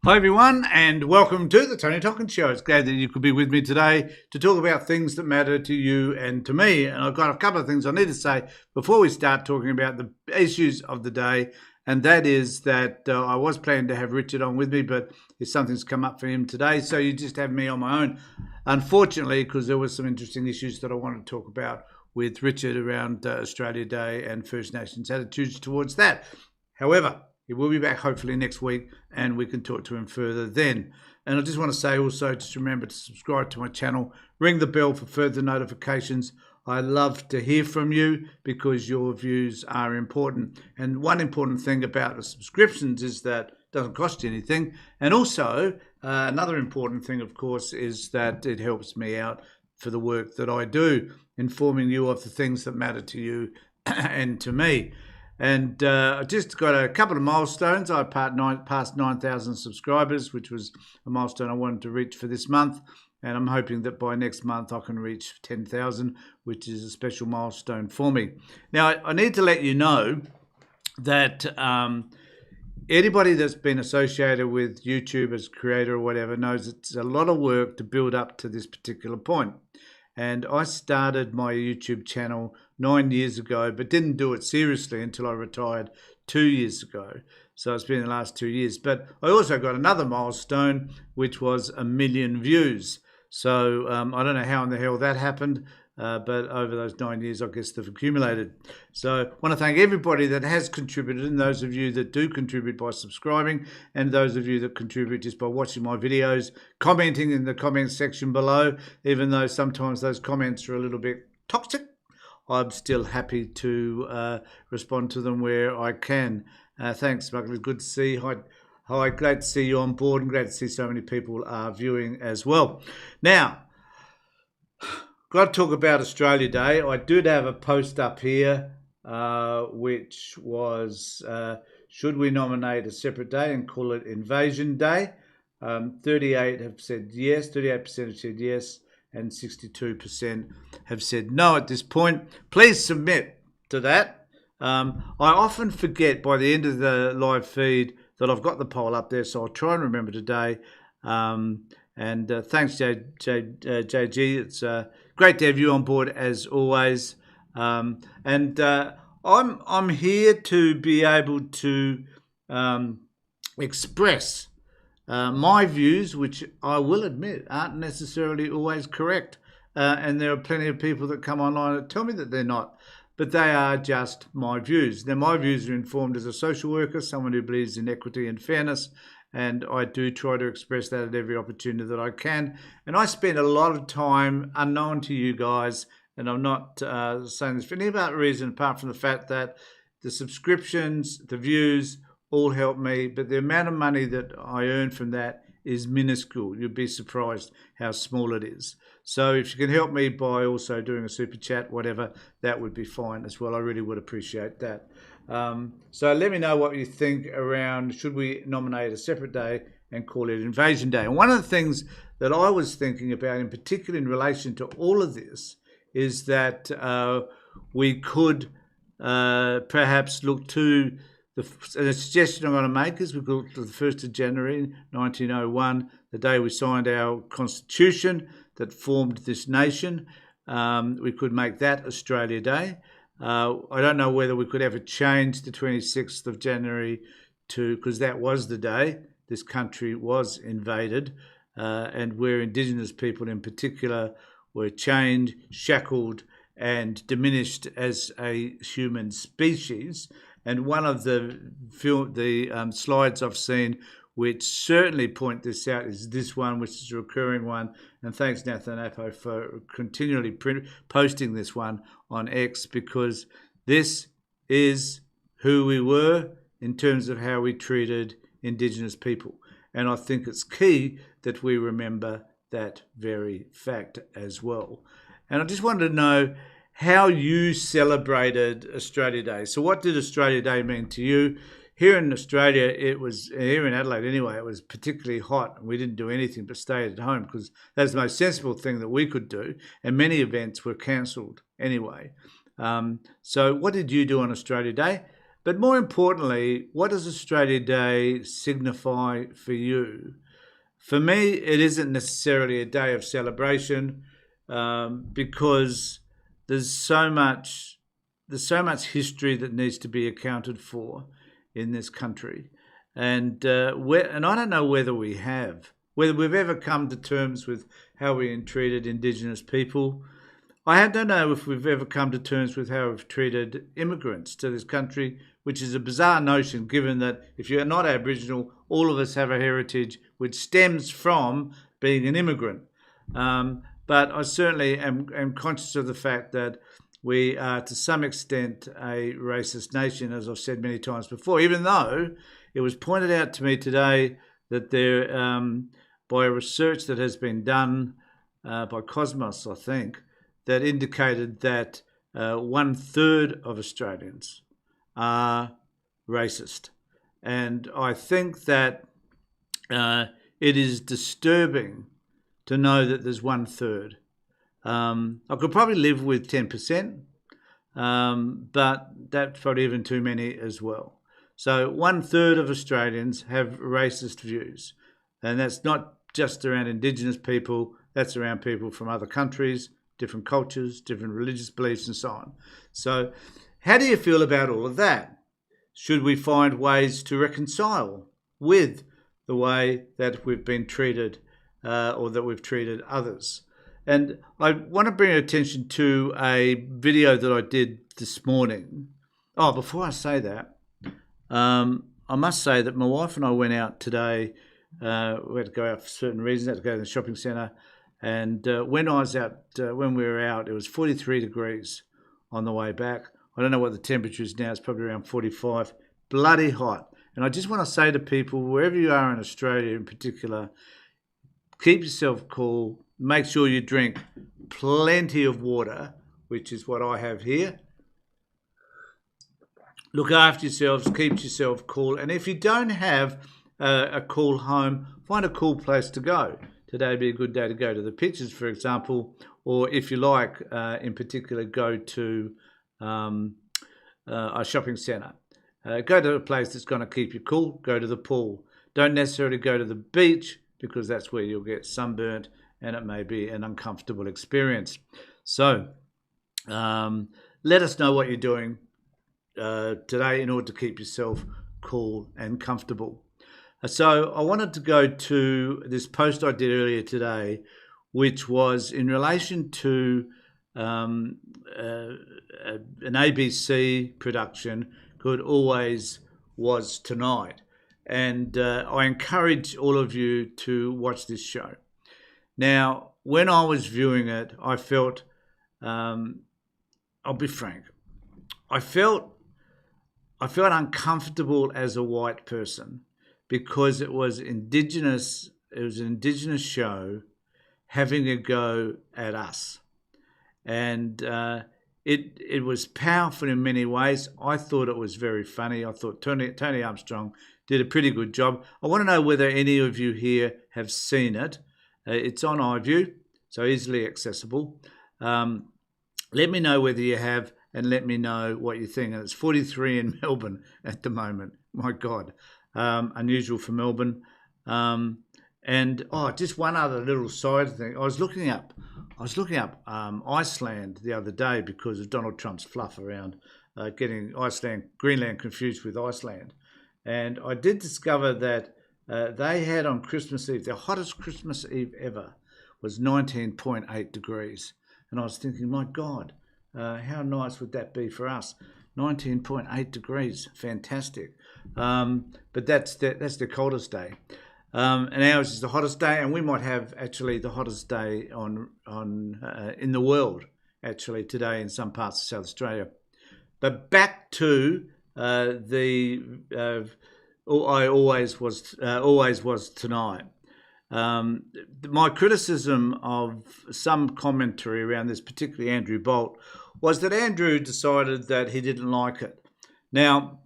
Hi everyone, and welcome to the Tony Tockins Show. It's glad that you could be with me today to talk about things that matter to you and to me. And I've got a couple of things I need to say before we start talking about the issues of the day. And that is that I was planning to have Richard on with me, but if something's come up for him today, so you just have me on my own. Unfortunately, because there were some interesting issues that I wanted to talk about with Richard around Australia Day and First Nations attitudes towards that. However, he will be back hopefully next week and we can talk to him further then. And I just want to say also, just remember to subscribe to my channel, ring the bell for further notifications. I love to hear from you because your views are important. And one important thing about the subscriptions is that it doesn't cost you anything. And also, another important thing, of course, is that it helps me out for the work that I do, informing you of the things that matter to you and to me. And I just got a couple of milestones. I passed 9,000 subscribers, which was a milestone I wanted to reach for this month. And I'm hoping that by next month I can reach 10,000, which is a special milestone for me. Now, I need to let you know that anybody that's been associated with YouTube as creator or whatever knows it's a lot of work to build up to this particular point. And I started my YouTube channel 9 years ago, but didn't do it seriously until I retired 2 years ago. So it's been the last 2 years. But I also got another milestone, which was 1 million views. So I don't know how in the hell that happened, but over those 9 years, I guess they've accumulated. So I want to thank everybody that has contributed, and those of you that do contribute by subscribing, and those of you that contribute just by watching my videos, commenting in the comments section below, even though sometimes those comments are a little bit toxic. I'm still happy to respond to them where I can. Thanks, Smugglers. Good to see you. Hi, glad to see you on board and glad to see so many people are viewing as well. Now, got to talk about Australia Day. I did have a post up here, which was, should we nominate a separate day and call it Invasion Day? 38 have said yes, 38% have said yes, and 62% have said no at this point. Please submit to that. I often forget by the end of the live feed that I've got the poll up there, so I'll try and remember today. And thanks, JG. It's great to have you on board as always. I'm here to be able to express my views, which I will admit aren't necessarily always correct. And there are plenty of people that come online that tell me that they're not. But they are just my views. Now, my views are informed as a social worker, someone who believes in equity and fairness, and I do try to express that at every opportunity that I can. And I spend a lot of time unknown to you guys, and I'm not saying this for any other reason apart from the fact that the subscriptions, the views, all help me, but the amount of money that I earn from that is minuscule. You'd be surprised how small it is. So if you can help me by also doing a super chat, whatever, that would be fine as well. I really would appreciate that. So let me know what you think around, should we nominate a separate day and call it Invasion Day? And one of the things that I was thinking about, in particular in relation to all of this, is that we could perhaps look to the suggestion I'm going to make is we could look to the 1st of January 1901, the day we signed our constitution that formed this nation. We could make that Australia Day. I don't know whether we could ever change the 26th of January to, because that was the day this country was invaded, and where Indigenous people in particular were chained, shackled, and diminished as a human species. And one of the slides I've seen which certainly point this out is this one, which is a recurring one. And thanks, Nathan Appo, for continually posting this one on X, because this is who we were in terms of how we treated Indigenous people. And I think it's key that we remember that very fact as well. And I just wanted to know how you celebrated Australia Day. So what did Australia Day mean to you? Here in Australia, here in Adelaide anyway, it was particularly hot, and we didn't do anything but stay at home because that's the most sensible thing that we could do, and many events were cancelled anyway. So what did you do on Australia Day? But more importantly, what does Australia Day signify for you? For me, it isn't necessarily a day of celebration because there's so much history that needs to be accounted for in this country, and I don't know whether we've ever come to terms with how we treated Indigenous people. I don't know if we've ever come to terms with how we've treated immigrants to this country, which is a bizarre notion given that if you're not Aboriginal, all of us have a heritage which stems from being an immigrant. But I certainly am conscious of the fact that we are to some extent a racist nation, as I've said many times before, even though it was pointed out to me today that there, by research that has been done by Cosmos, I think, that indicated that 1/3 of Australians are racist. And I think that it is disturbing to know that there's 1/3. I could probably live with 10%, but that's probably even too many as well. So 1/3 of Australians have racist views. And that's not just around Indigenous people, that's around people from other countries, different cultures, different religious beliefs and so on. So how do you feel about all of that? Should we find ways to reconcile with the way that we've been treated or that we've treated others? And I want to bring attention to a video that I did this morning. Oh, before I say that, I must say that my wife and I went out today. We had to go out for certain reasons, had to go to the shopping centre. And when we were out, it was 43 degrees on the way back. I don't know what the temperature is now. It's probably around 45. Bloody hot. And I just want to say to people, wherever you are in Australia in particular, keep yourself cool. Make sure you drink plenty of water, which is what I have here. Look after yourselves, keep yourself cool. And if you don't have a cool home, find a cool place to go. Today would be a good day to go to the pictures, for example, or if you like, in particular, go to a shopping centre. Go to a place that's going to keep you cool. Go to the pool. Don't necessarily go to the beach because that's where you'll get sunburnt and it may be an uncomfortable experience. So let us know what you're doing today in order to keep yourself cool and comfortable. So I wanted to go to this post I did earlier today, which was in relation to an ABC production called Always Was Tonight. And I encourage all of you to watch this show. Now, when I was viewing it, I felt, I'll be frank, I felt uncomfortable as a white person because it was an Indigenous show having a go at us. And it was powerful in many ways. I thought it was very funny. I thought Tony Armstrong did a pretty good job. I want to know whether any of you here have seen it. It's on iView, so easily accessible. Let me know whether you have, and let me know what you think. And it's 43 in Melbourne at the moment. My God, unusual for Melbourne. And just one other little side thing. I was looking up Iceland the other day because of Donald Trump's fluff around getting Greenland confused with Iceland. And I did discover that they had on Christmas Eve, their hottest Christmas Eve ever was 19.8 degrees. And I was thinking, my God, how nice would that be for us? 19.8 degrees, fantastic. But that's the coldest day. And ours is the hottest day, and we might have actually the hottest day in the world actually today in some parts of South Australia. But back to always was tonight. My criticism of some commentary around this, particularly Andrew Bolt, was that Andrew decided that he didn't like it. Now,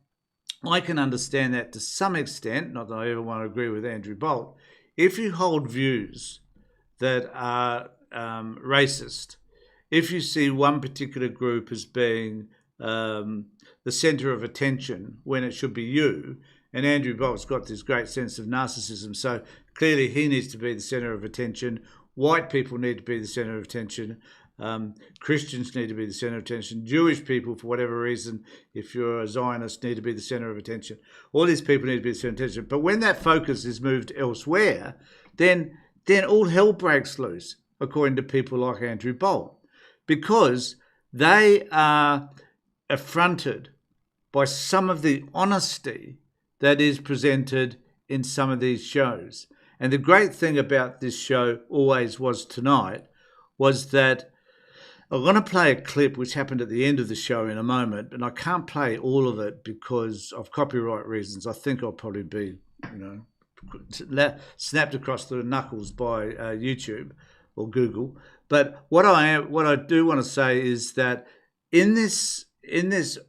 I can understand that to some extent, not that I ever want to agree with Andrew Bolt. If you hold views that are racist, if you see one particular group as being the centre of attention when it should be you. And Andrew Bolt's got this great sense of narcissism. So clearly he needs to be the centre of attention. White people need to be the centre of attention. Christians need to be the centre of attention. Jewish people, for whatever reason, if you're a Zionist, need to be the centre of attention. All these people need to be the centre of attention. But when that focus is moved elsewhere, then all hell breaks loose, according to people like Andrew Bolt, because they are affronted by some of the honesty that is presented in some of these shows. And the great thing about this show, Always Was Tonight, was that I'm going to play a clip which happened at the end of the show in a moment, and I can't play all of it because of copyright reasons. I think I'll probably be, snapped across the knuckles by YouTube or Google. But what I do want to say is that in this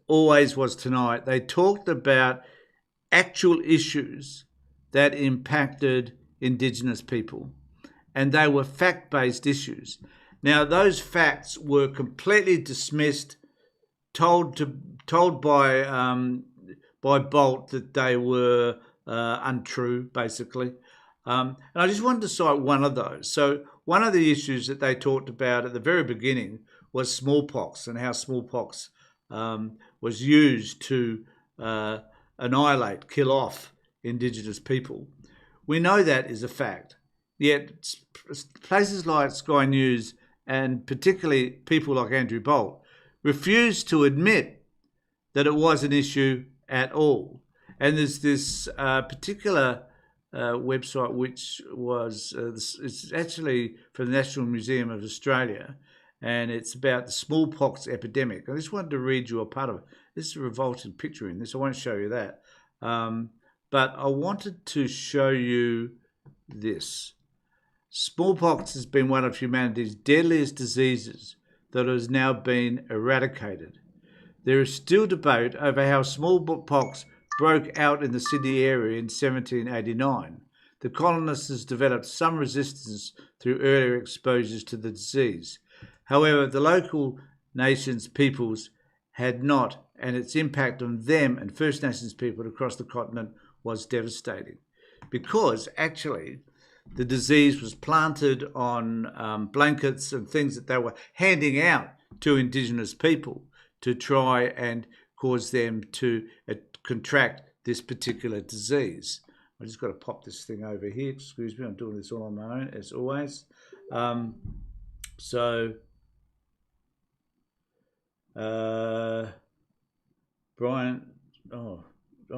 Always Was Tonight, they talked about actual issues that impacted Indigenous people, and they were fact-based issues. Now, those facts were completely dismissed, told by Bolt that they were untrue, basically. And I just wanted to cite one of those. So one of the issues that they talked about at the very beginning was smallpox, and how smallpox was used to annihilate, kill off Indigenous people. We know that is a fact. Yet places like Sky News, and particularly people like Andrew Bolt, refuse to admit that it was an issue at all. And there's this particular website which was, it's actually from the National Museum of Australia, and it's about the smallpox epidemic. I just wanted to read you a part of it. This is a revolting picture in this. I won't show you that. But I wanted to show you this. Smallpox has been one of humanity's deadliest diseases that has now been eradicated. There is still debate over how smallpox broke out in the Sydney area in 1789. The colonists developed some resistance through earlier exposures to the disease. However, the local nations' peoples had not, and its impact on them and First Nations people across the continent was devastating, because actually the disease was planted on blankets and things that they were handing out to Indigenous people to try and cause them to contract this particular disease. I just got to pop this thing over here. Excuse me, I'm doing this all on my own, as always. Brian,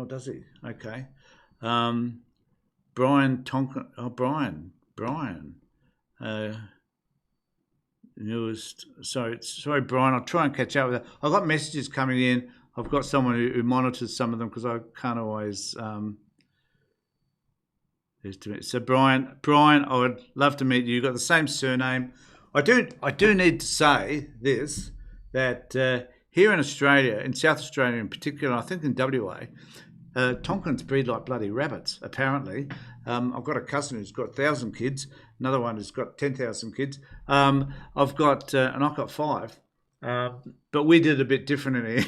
does he? Okay. Brian Tonkin, Brian. Newest, sorry, Brian, I'll try and catch up with that. I've got messages coming in. I've got someone who monitors some of them because I can't always. So Brian, I would love to meet you. You've got the same surname. I do need to say this, that here in Australia, in South Australia in particular, I think in WA, Tonkins breed like bloody rabbits, apparently. I've got a cousin who's got 1,000 kids, another one who's got 10,000 kids. I've got 5. But we did a bit differently.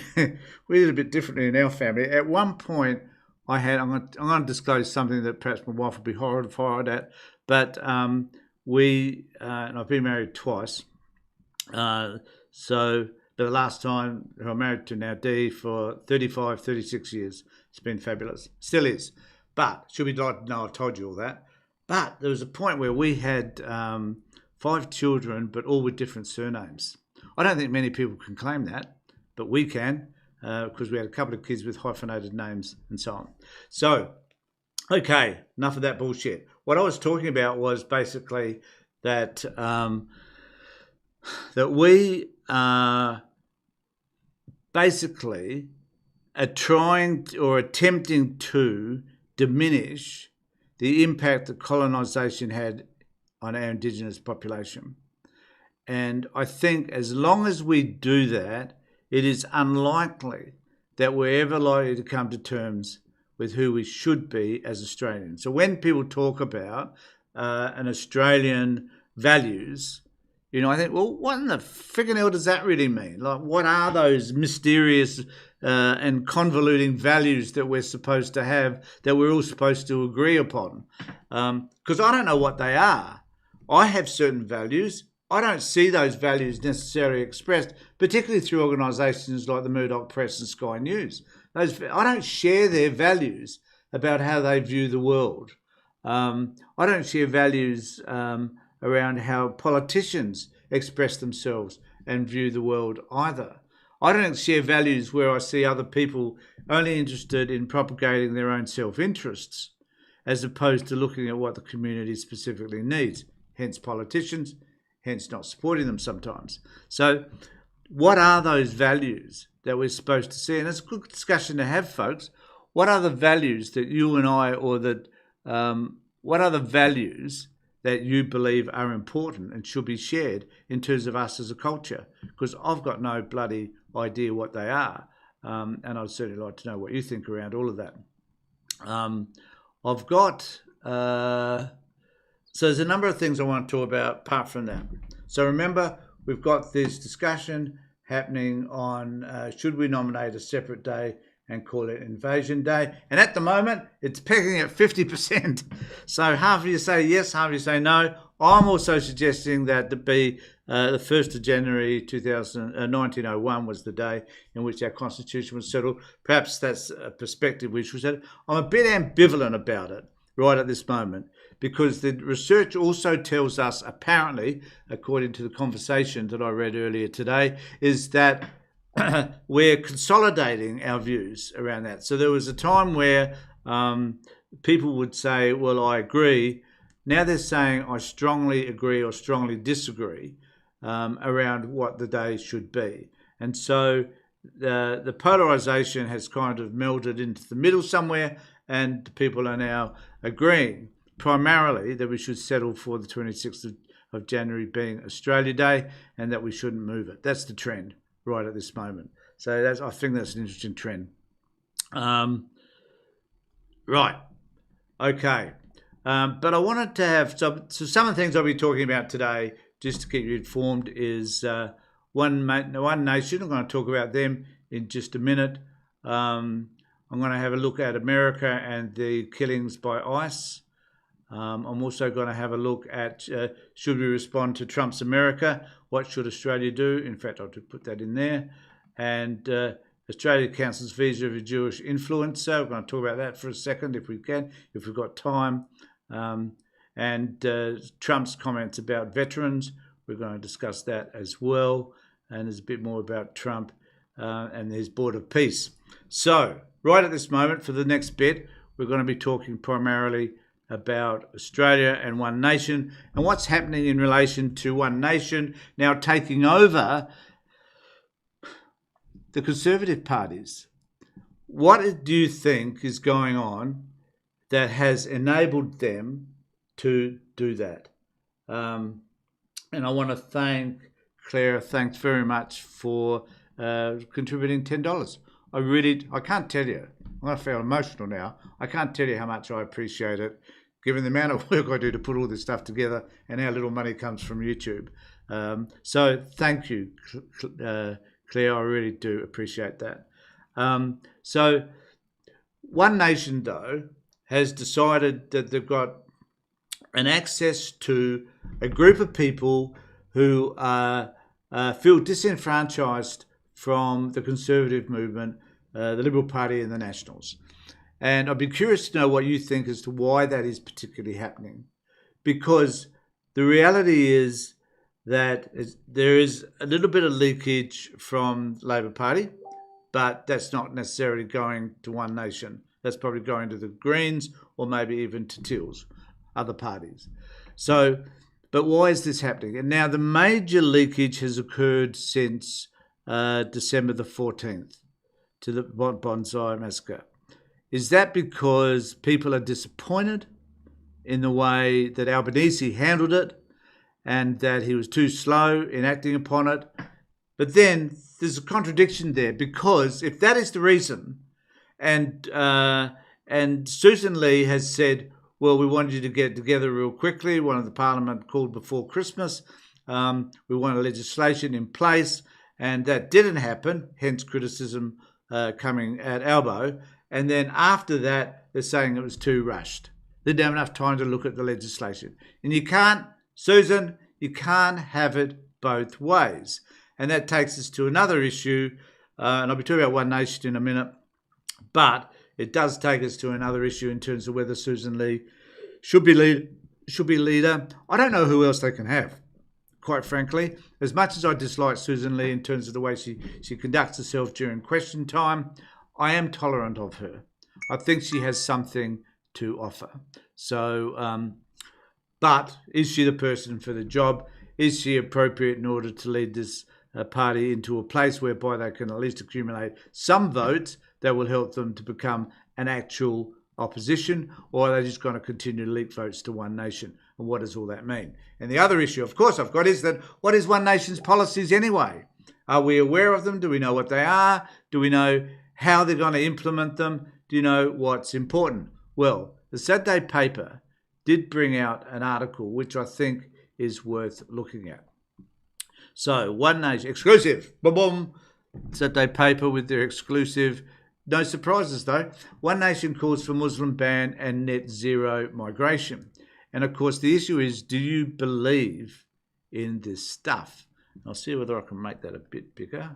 We did a bit differently in our family. At one point, I'm going to disclose something that perhaps my wife would be horrified at, but and I've been married twice. But the last time I'm married to now Dee for 35, 36 years. It's been fabulous. Still is. But should be like, no, I told you all that. But there was a point where we had 5 children, but all with different surnames. I don't think many people can claim that, but we can, because we had a couple of kids with hyphenated names and so on. So, okay, enough of that bullshit. What I was talking about was basically that that we are basically are trying or attempting to diminish the impact that colonisation had on our Indigenous population. And I think as long as we do that, it is unlikely that we're ever likely to come to terms with who we should be as Australians. So when people talk about an Australian values, I think, well, what in the friggin' hell does that really mean? Like, what are those mysterious and convoluting values that we're supposed to have, that we're all supposed to agree upon? Because I don't know what they are. I have certain values. I don't see those values necessarily expressed, particularly through organisations like the Murdoch Press and Sky News. I don't share their values about how they view the world. I don't share values around how politicians express themselves and view the world either. I don't share values where I see other people only interested in propagating their own self-interests as opposed to looking at what the community specifically needs, hence politicians, hence not supporting them sometimes. So what are those values that we're supposed to see? And it's a good discussion to have, folks. What are the values that you and I, or that what are the values that you believe are important and should be shared in terms of us as a culture? Because I've got no bloody idea what they are, and I'd certainly like to know what you think around all of that. I've got so there's a number of things I want to talk about apart from that. So remember, we've got this discussion happening on should we nominate a separate day and call it Invasion Day. And at the moment, it's pegging at 50%. So half of you say yes, half of you say no. I'm also suggesting that it be the 1st of January 1901 was the day in which our Constitution was settled. Perhaps that's a perspective we should set. I'm a bit ambivalent about it right at this moment, because the research also tells us, apparently, according to the conversation that I read earlier today, is that we're consolidating our views around that. So there was a time where people would say, well, I agree. Now they're saying I strongly agree or strongly disagree around what the day should be. And so the polarization has kind of melded into the middle somewhere, and people are now agreeing primarily that we should settle for the 26th of January being Australia Day, and that we shouldn't move it. That's the trend right at this moment. So I think that's an interesting trend. Right. Okay. But I wanted to have so some of the things I'll be talking about today, just to keep you informed, is One Nation. I'm going to talk about them in just a minute. I'm going to have a look at America and the killings by ICE. I'm also going to have a look at should we respond to Trump's America? What should Australia do? In fact, I'll put that in there. And Australia counsels visa of a Jewish influencer. We're going to talk about that for a second if we can, if we've got time. And Trump's comments about veterans. We're going to discuss that as well. And there's a bit more about Trump and his Board of Peace. So right at this moment, for the next bit, we're going to be talking primarily about Australia and One Nation and what's happening in relation to One Nation now taking over the Conservative parties. What do you think is going on that has enabled them to do that? And I want to thank Claire. Thanks very much for contributing $10. I can't tell you. I'm going to feel emotional now. I can't tell you how much I appreciate it, given the amount of work I do to put all this stuff together and how little money comes from YouTube. So thank you, Claire. I really do appreciate that. So One Nation, though, has decided that they've got an access to a group of people who feel disenfranchised from the Conservative movement, the Liberal Party and the Nationals. And I'd be curious to know what you think as to why that is particularly happening. Because the reality is that there is a little bit of leakage from the Labor Party, but that's not necessarily going to One Nation. That's probably going to the Greens or maybe even to Tills, other parties. So, but why is this happening? And now the major leakage has occurred since December the 14th to the Bonsai Massacre. Is that because people are disappointed in the way that Albanese handled it and that he was too slow in acting upon it? But then there's a contradiction there, because if that is the reason, and Susan Lee has said, well, we wanted you to get together real quickly. One of the Parliament called before Christmas. We wanted legislation in place, and that didn't happen, hence criticism coming at Albo. And then after that, they're saying it was too rushed. They didn't have enough time to look at the legislation. And you can't, Susan, you can't have it both ways. And that takes us to another issue, and I'll be talking about One Nation in a minute, but it does take us to another issue in terms of whether Susan Lee should be leader. I don't know who else they can have, quite frankly. As much as I dislike Susan Lee in terms of the way she conducts herself during question time, I am tolerant of her. I think she has something to offer. So, but is she the person for the job? Is she appropriate in order to lead this party into a place whereby they can at least accumulate some votes that will help them to become an actual opposition, or are they just going to continue to leak votes to One Nation? And what does all that mean? And the other issue, of course, I've got is that what is One Nation's policies anyway? Are we aware of them? Do we know what they are? Do we know how they're going to implement them? Do you know what's important? Well, the Saturday paper did bring out an article which I think is worth looking at. So, One Nation, exclusive, boom, Saturday paper with their exclusive. No surprises though. One Nation calls for Muslim ban and net zero migration. And of course, the issue is, do you believe in this stuff? I'll see whether I can make that a bit bigger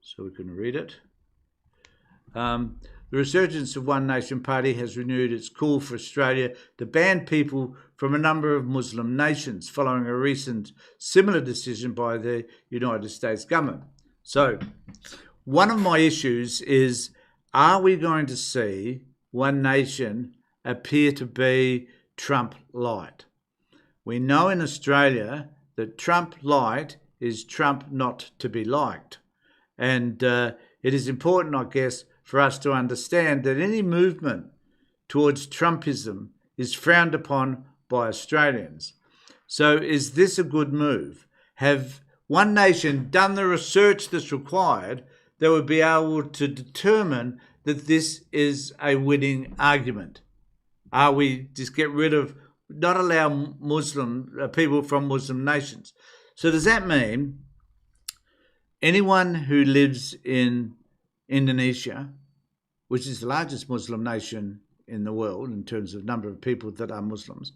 so we can read it. The resurgence of One Nation Party has renewed its call for Australia to ban people from a number of Muslim nations following a recent similar decision by the United States government. So, one of my issues is, are we going to see One Nation appear to be Trump light? We know in Australia that Trump light is Trump not to be liked. And it is important, I guess, for us to understand that any movement towards Trumpism is frowned upon by Australians. So is this a good move? Have One Nation done the research that's required that would be able to determine that this is a winning argument? Are we just get rid of, not allow Muslim people from Muslim nations? So does that mean anyone who lives in Indonesia, which is the largest Muslim nation in the world in terms of number of people that are Muslims,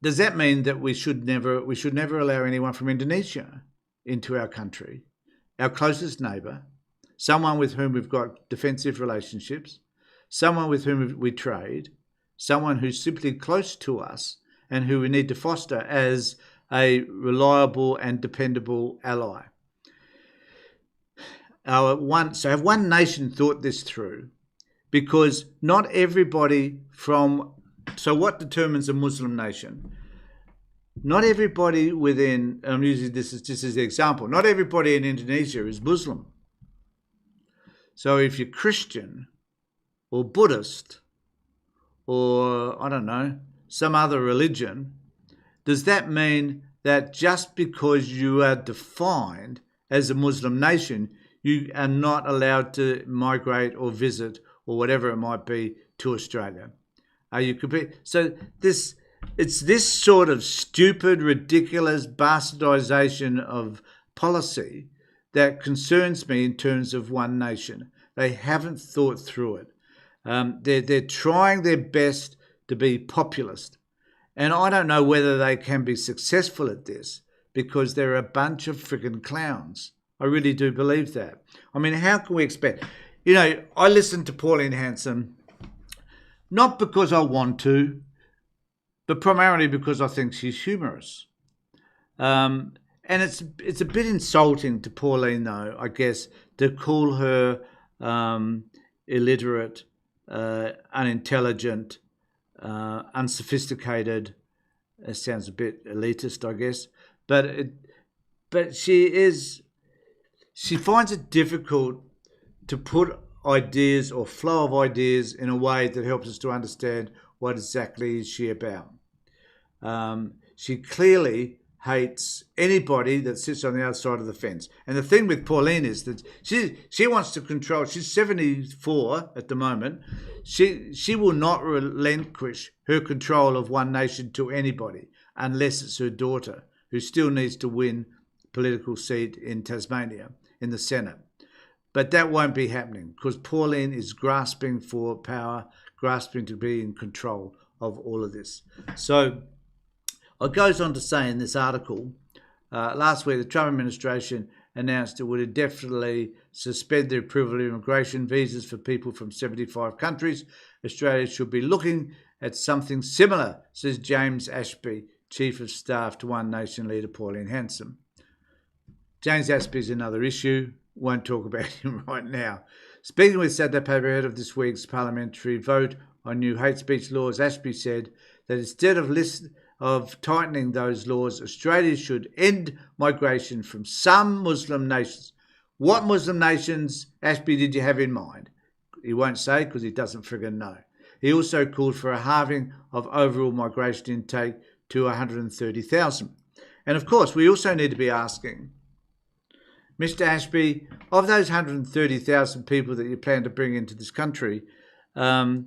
does that mean that we should never allow anyone from Indonesia into our country, our closest neighbour, someone with whom we've got defensive relationships, someone with whom we trade, someone who's simply close to us and who we need to foster as a reliable and dependable ally? So have One Nation thought this through? Because not everybody so what determines a Muslim nation? Not everybody within, I'm using this just as the example, not everybody in Indonesia is Muslim. So if you're Christian or Buddhist or, I don't know, some other religion, does that mean that just because you are defined as a Muslim nation, you are not allowed to migrate or visit or whatever it might be to Australia? Are you so it's this sort of stupid, ridiculous bastardisation of policy that concerns me in terms of One Nation. They haven't thought through it. They're trying their best to be populist. And I don't know whether they can be successful at this because they're a bunch of friggin' clowns. I really do believe that. I mean, how can we expect? You know, I listen to Pauline Hanson, not because I want to, but primarily because I think she's humorous. And it's a bit insulting to Pauline, though, I guess, to call her illiterate, unintelligent, unsophisticated. It sounds a bit elitist, I guess, but she finds it difficult to put ideas or flow of ideas in a way that helps us to understand what exactly is she about. She clearly hates anybody that sits on the other side of the fence. And the thing with Pauline is that she wants to control. She's 74 at the moment. She will not relinquish her control of One Nation to anybody unless it's her daughter, who still needs to win a political seat in Tasmania in the Senate. But that won't be happening because Pauline is grasping for power, grasping to be in control of all of this. So it goes on to say in this article, last week the Trump administration announced it would indefinitely suspend the approval of immigration visas for people from 75 countries. Australia should be looking at something similar, says James Ashby, Chief of Staff to One Nation leader Pauline Hanson. James Ashby is another issue. Won't talk about him right now. Speaking with Saturday Paper ahead of this week's parliamentary vote on new hate speech laws, Ashby said that instead of tightening those laws, Australia should end migration from some Muslim nations. What Muslim nations, Ashby, did you have in mind? He won't say because he doesn't friggin' know. He also called for a halving of overall migration intake to 130,000. And of course, we also need to be asking, Mr. Ashby, of those 130,000 people that you plan to bring into this country, who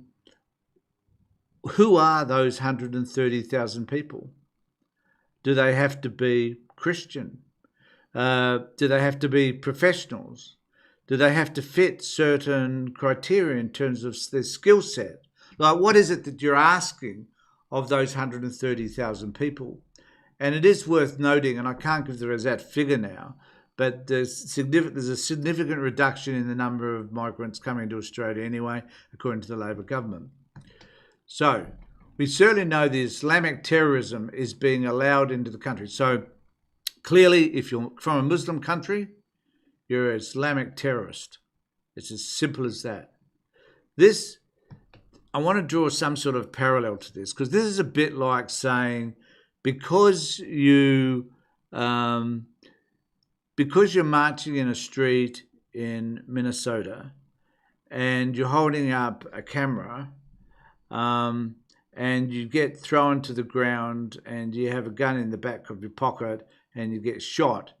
are those 130,000 people? Do they have to be Christian? Do they have to be professionals? Do they have to fit certain criteria in terms of their skill set? Like, what is it that you're asking of those 130,000 people? And it is worth noting, and I can't give the exact figure now, but there's a significant reduction in the number of migrants coming to Australia anyway, according to the Labor government. So we certainly know the Islamic terrorism is being allowed into the country. So clearly, if you're from a Muslim country, you're an Islamic terrorist. It's as simple as that. I want to draw some sort of parallel to this, because this is a bit like saying, because you're marching in a street in Minnesota and you're holding up a camera and you get thrown to the ground and you have a gun in the back of your pocket and you get shot,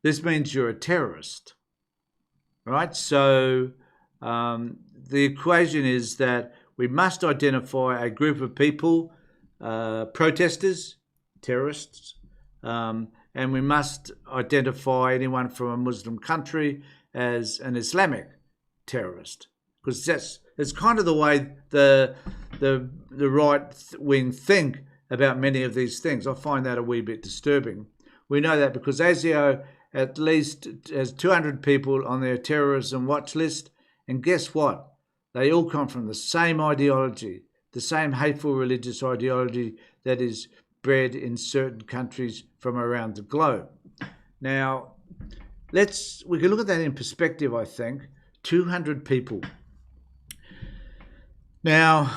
this means you're a terrorist, right? So the equation is that we must identify a group of people, protesters, terrorists, and we must identify anyone from a Muslim country as an Islamic terrorist, because that's kind of the way the right wing think about many of these things. I find that a wee bit disturbing. We know that because ASIO at least has 200 people on their terrorism watch list, and guess what? They all come from the same ideology, the same hateful religious ideology that is bred in certain countries from around the globe. Now, we can look at that in perspective, I think. 200 people. Now,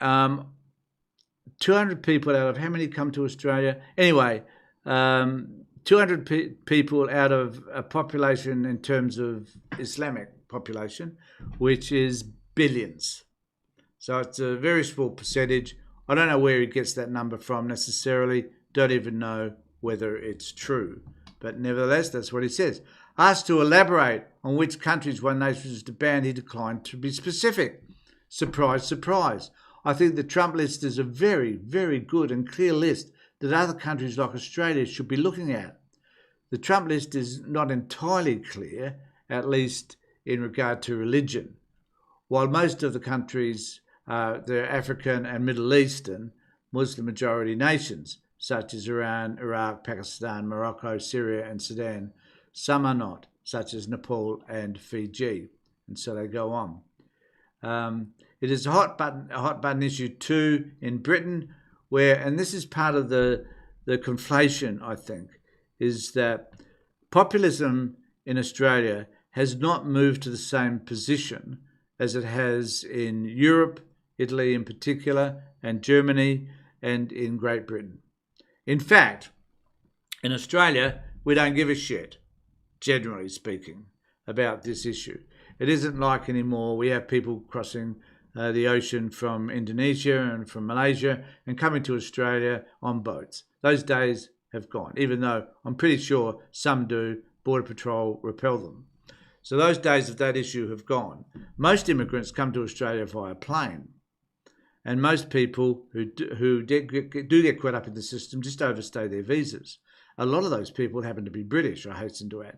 200 people out of how many come to Australia? Anyway, 200 people out of a population in terms of Islamic population, which is billions. So it's a very small percentage. I don't know where he gets that number from necessarily. Don't even know whether it's true. But nevertheless, that's what he says. Asked to elaborate on which countries One Nation is to ban, he declined to be specific. Surprise, surprise. I think the Trump list is a very, very good and clear list that other countries like Australia should be looking at. The Trump list is not entirely clear, at least in regard to religion. While most of the countries, they're African and Middle Eastern, Muslim majority nations, such as Iran, Iraq, Pakistan, Morocco, Syria and Sudan. Some are not, such as Nepal and Fiji. And so they go on. It is a hot button issue too in Britain, where, and this is part of the conflation, I think, is that populism in Australia has not moved to the same position as it has in Europe, Italy in particular, and Germany, and in Great Britain. In fact, in Australia, we don't give a shit, generally speaking, about this issue. It isn't like anymore. We have people crossing the ocean from Indonesia and from Malaysia and coming to Australia on boats. Those days have gone, even though I'm pretty sure some do. Border Patrol repel them. So those days of that issue have gone. Most immigrants come to Australia via plane. And most people who do get caught up in the system just overstay their visas. A lot of those people happen to be British, I hasten to add.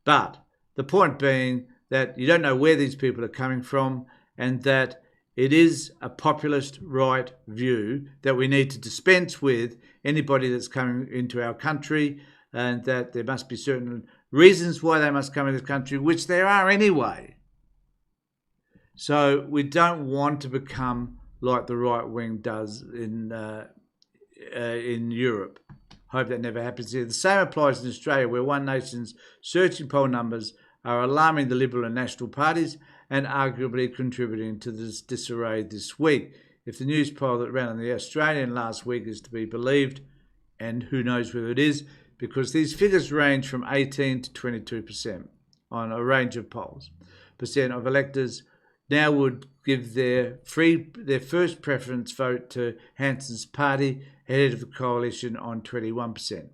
But the point being that you don't know where these people are coming from, and that it is a populist right view that we need to dispense with anybody that's coming into our country, and that there must be certain reasons why they must come into the country, which there are anyway. So we don't want to become like the right wing does in Europe. Hope that never happens here. The same applies in Australia, where One Nation's searching poll numbers are alarming the Liberal and National parties and arguably contributing to this disarray this week. If the news poll that ran on the Australian last week is to be believed, and who knows whether it is, because these figures range from 18 to 22% on a range of polls. Percent of electors now would give their first preference vote to Hanson's party ahead of the coalition on 21%.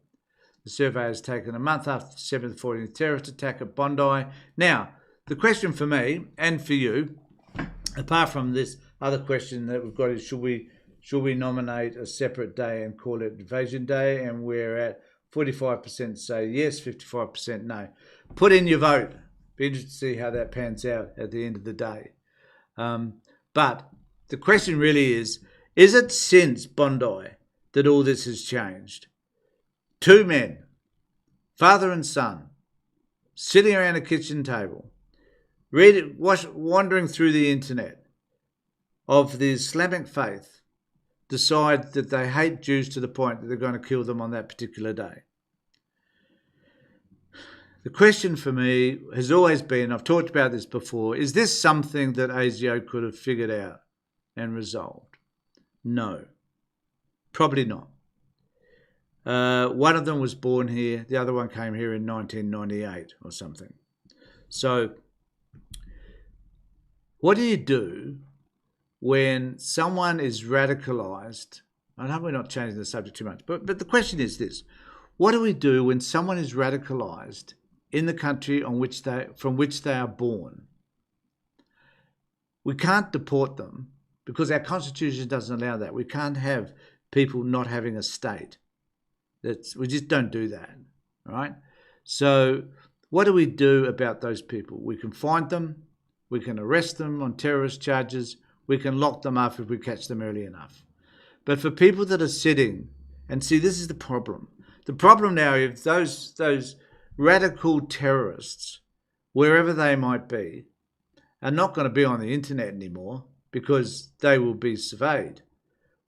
The survey has taken a month after the 7th 14th terrorist attack at Bondi. Now, the question for me and for you, apart from this other question that we've got, is should we nominate a separate day and call it Invasion Day? And we're at 45% say yes, 55% no. Put in your vote. Be interested to see how that pans out at the end of the day. But the question really is it since Bondi that all this has changed? Two men, father and son, sitting around a kitchen table, wandering through the internet, of the Islamic faith, decide that they hate Jews to the point that they're going to kill them on that particular day. The question for me has always been, I've talked about this before, is this something that ASIO could have figured out and resolved? No, probably not. One of them was born here, the other one came here in 1998 or something. So what do you do when someone is radicalised? I know we're not changing the subject too much, but the question is this. What do we do when someone is radicalised in the country from which they are born? We can't deport them because our constitution doesn't allow that. We can't have people not having a state. We just don't do that, right? So what do we do about those people? We can find them, we can arrest them on terrorist charges, we can lock them up if we catch them early enough. But for people that are sitting, and see, this is the problem. The problem now is those radical terrorists, wherever they might be, are not going to be on the internet anymore because they will be surveyed.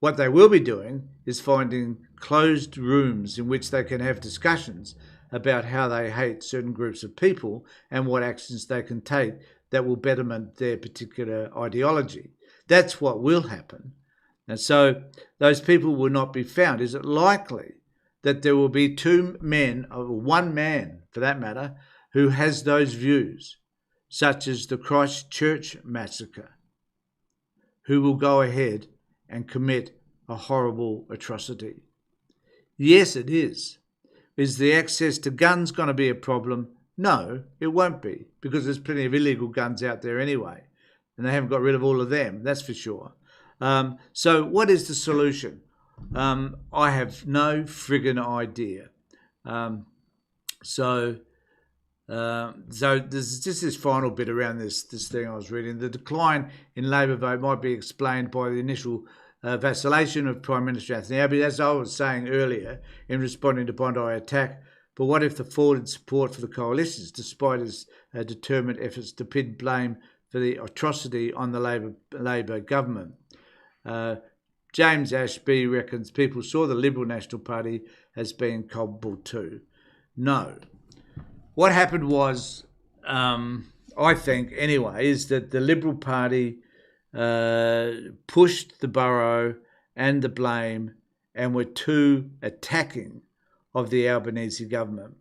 What they will be doing is finding closed rooms in which they can have discussions about how they hate certain groups of people and what actions they can take that will betterment their particular ideology. That's what will happen. And so those people will not be found. Is it likely that there will be two men, or one man for that matter, who has those views, such as the Christchurch massacre, who will go ahead and commit a horrible atrocity? Yes, it is. Is the access to guns going to be a problem? No, it won't be, because there's plenty of illegal guns out there anyway, and they haven't got rid of all of them, that's for sure. So what is the solution? I have no friggin' idea. So there's just this final bit around this thing I was reading. The decline in Labor vote might be explained by the initial vacillation of Prime Minister Anthony Abbott, as I was saying earlier, in responding to Bondi attack. But what if the fall in support for the coalitions, despite his determined efforts to pin blame for the atrocity on the Labor government? James Ashby reckons people saw the Liberal National Party as being culpable too. No. What happened was, I think anyway, is that the Liberal Party pushed the borough and the blame and were too attacking of the Albanese government.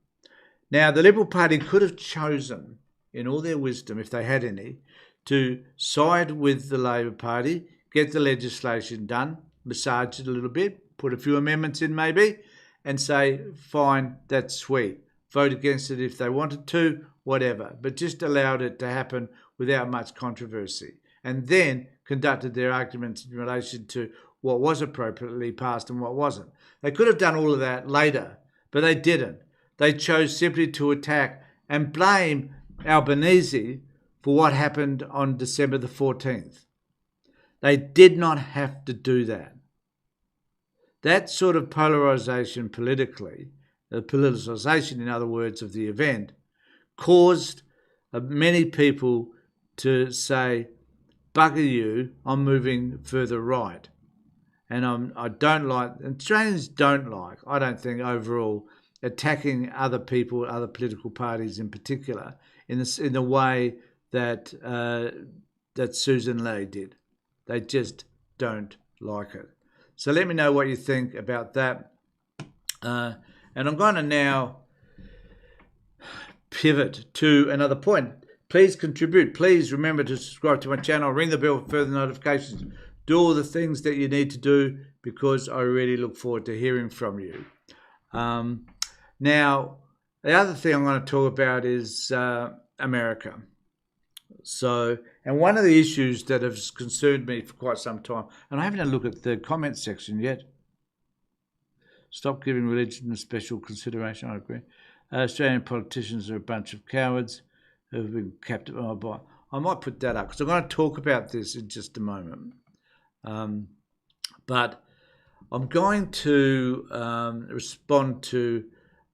Now, the Liberal Party could have chosen, in all their wisdom, if they had any, to side with the Labor Party, get the legislation done, massage it a little bit, put a few amendments in maybe, and say, fine, that's sweet. Vote against it if they wanted to, whatever, but just allowed it to happen without much controversy. And then conducted their arguments in relation to what was appropriately passed and what wasn't. They could have done all of that later, but they didn't. They chose simply to attack and blame Albanese for what happened on December the 14th. They did not have to do that. That sort of polarisation politically, the politicisation, in other words, of the event, caused many people to say, bugger you, I'm moving further right. And I don't like, and Australians don't like, I don't think overall, attacking other people, other political parties in particular, in the way that that Susan Lee did. They just don't like it. So let me know what you think about that. And I'm going to now pivot to another point. Please contribute. Please remember to subscribe to my channel, ring the bell for further notifications. Do all the things that you need to do, because I really look forward to hearing from you. Now, the other thing I'm going to talk about is America. So, and one of the issues that has concerned me for quite some time, and I haven't had a look at the comment section yet. Stop giving religion a special consideration, I agree. Australian politicians are a bunch of cowards who have been captivated by. I might put that up because I'm going to talk about this in just a moment. But I'm going to respond to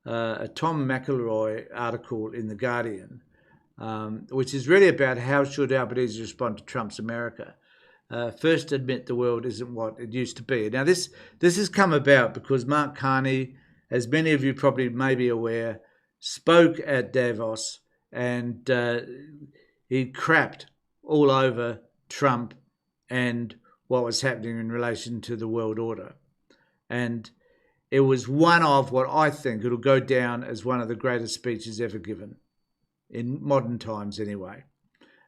a Tom McElroy article in The Guardian, which is really about how should Albanese respond to Trump's America. First, admit the world isn't what it used to be. Now, this has come about because Mark Carney, as many of you probably may be aware, spoke at Davos and he crapped all over Trump and what was happening in relation to the world order. And it was one of what I think it'll go down as one of the greatest speeches ever given, in modern times anyway.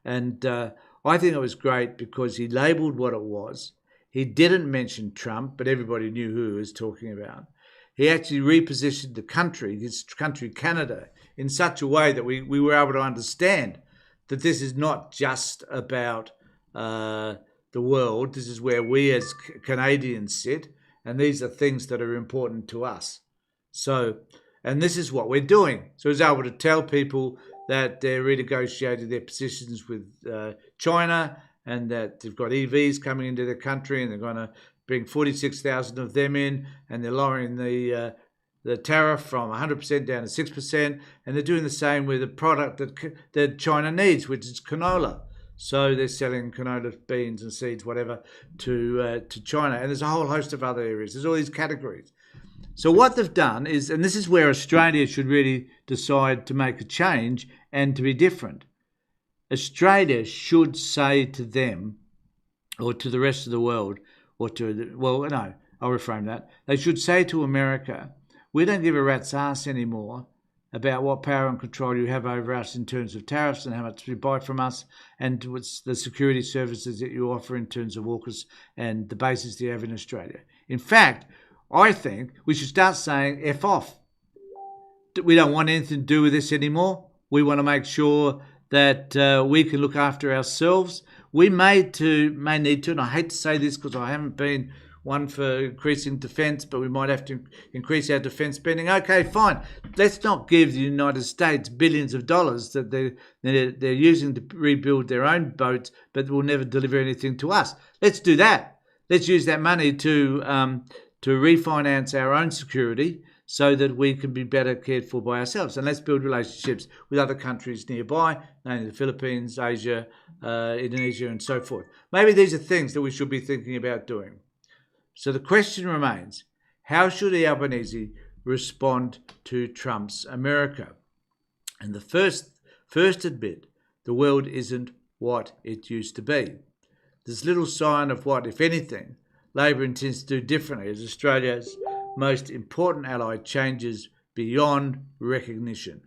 And I think it was great because he labelled what it was. He didn't mention Trump, but everybody knew who he was talking about. He actually repositioned the country, his country, Canada, in such a way that we were able to understand that this is not just about the world. This is where we as Canadians sit, and these are things that are important to us. So, and this is what we're doing. So he's able to tell people that they're renegotiating their positions with China and that they've got EVs coming into their country and they're going to bring 46,000 of them in, and they're lowering the tariff from 100% down to 6%, and they're doing the same with a product that China needs, which is canola. So they're selling canola beans and seeds, whatever, to China. And there's a whole host of other areas. There's all these categories. So what they've done is, and this is where Australia should really decide to make a change and to be different. Australia should say to them, or to the rest of the world, or I'll reframe that. They should say to America, we don't give a rat's ass anymore about what power and control you have over us in terms of tariffs and how much you buy from us and what's the security services that you offer in terms of AUKUS and the bases that you have in Australia. In fact, I think we should start saying F off. We don't want anything to do with this anymore. We want to make sure that we can look after ourselves. We may need to, and I hate to say this because I haven't been one for increasing defence, but we might have to increase our defence spending. Okay, fine. Let's not give the United States billions of dollars that they're using to rebuild their own boats, but will never deliver anything to us. Let's do that. Let's use that money to refinance our own security so that we can be better cared for by ourselves. And let's build relationships with other countries nearby, namely the Philippines, Asia, Indonesia, and so forth. Maybe these are things that we should be thinking about doing. So the question remains, how should Albanese respond to Trump's America? And the first admit, the world isn't what it used to be. There's little sign of what, if anything, Labor intends to do differently as Australia's most important ally changes beyond recognition.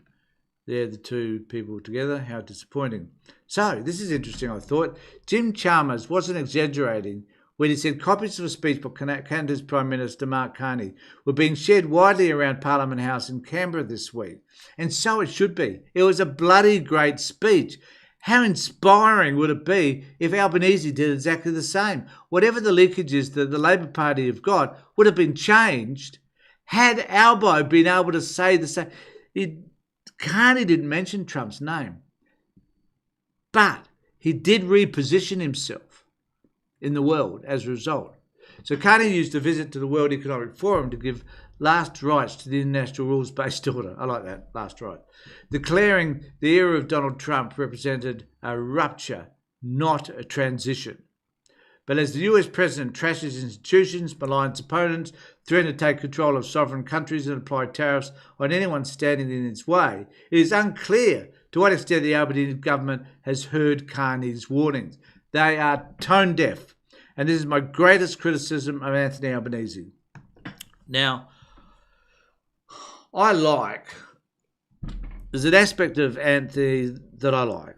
They're the two people together. How disappointing. So, this is interesting, I thought. Jim Chalmers wasn't exaggerating when he said copies of a speech by Canada's Prime Minister Mark Carney were being shared widely around Parliament House in Canberra this week. And so it should be. It was a bloody great speech. How inspiring would it be if Albanese did exactly the same? Whatever the leakages that the Labor Party have got would have been changed had Albo been able to say the same. Carney didn't mention Trump's name, but he did reposition himself in the world as a result. So Carney used a visit to the World Economic Forum to give last rites to the international rules-based order. I like that, last right. Declaring the era of Donald Trump represented a rupture, not a transition. But as the US president trashes institutions, maligns opponents, threatens to take control of sovereign countries and apply tariffs on anyone standing in its way, it is unclear to what extent the Albanese government has heard Carney's warnings. They are tone deaf. And this is my greatest criticism of Anthony Albanese. Now, there's an aspect of Anthony that I like,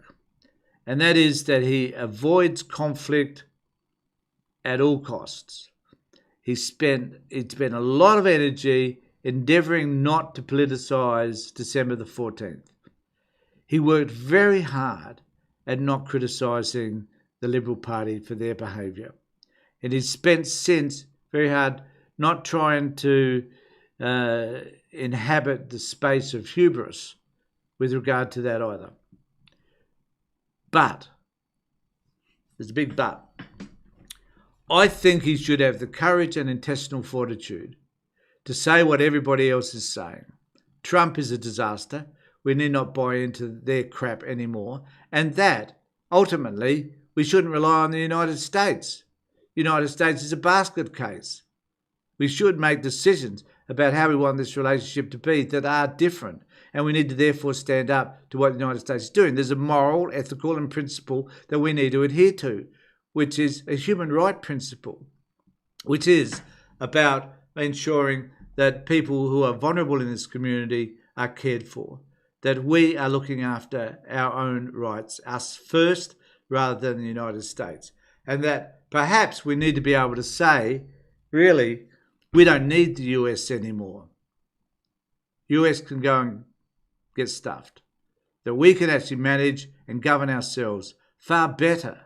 and that is that he avoids conflict at all costs. He spent a lot of energy endeavouring not to politicise December the 14th. He worked very hard at not criticising the Liberal Party for their behaviour. And he's spent since very hard not trying to inhabit the space of hubris with regard to that either. But, there's a big but, I think he should have the courage and intestinal fortitude to say what everybody else is saying. Trump is a disaster. We need not buy into their crap anymore. And that, ultimately, we shouldn't rely on the United States. United States is a basket case. We should make decisions about how we want this relationship to be that are different, and we need to therefore stand up to what the United States is doing. There's a moral, ethical and principle that we need to adhere to, which is a human right principle, which is about ensuring that people who are vulnerable in this community are cared for, that we are looking after our own rights, us first, rather than the United States. And that perhaps we need to be able to say, really, we don't need the US anymore. US can go and get stuffed. That we can actually manage and govern ourselves far better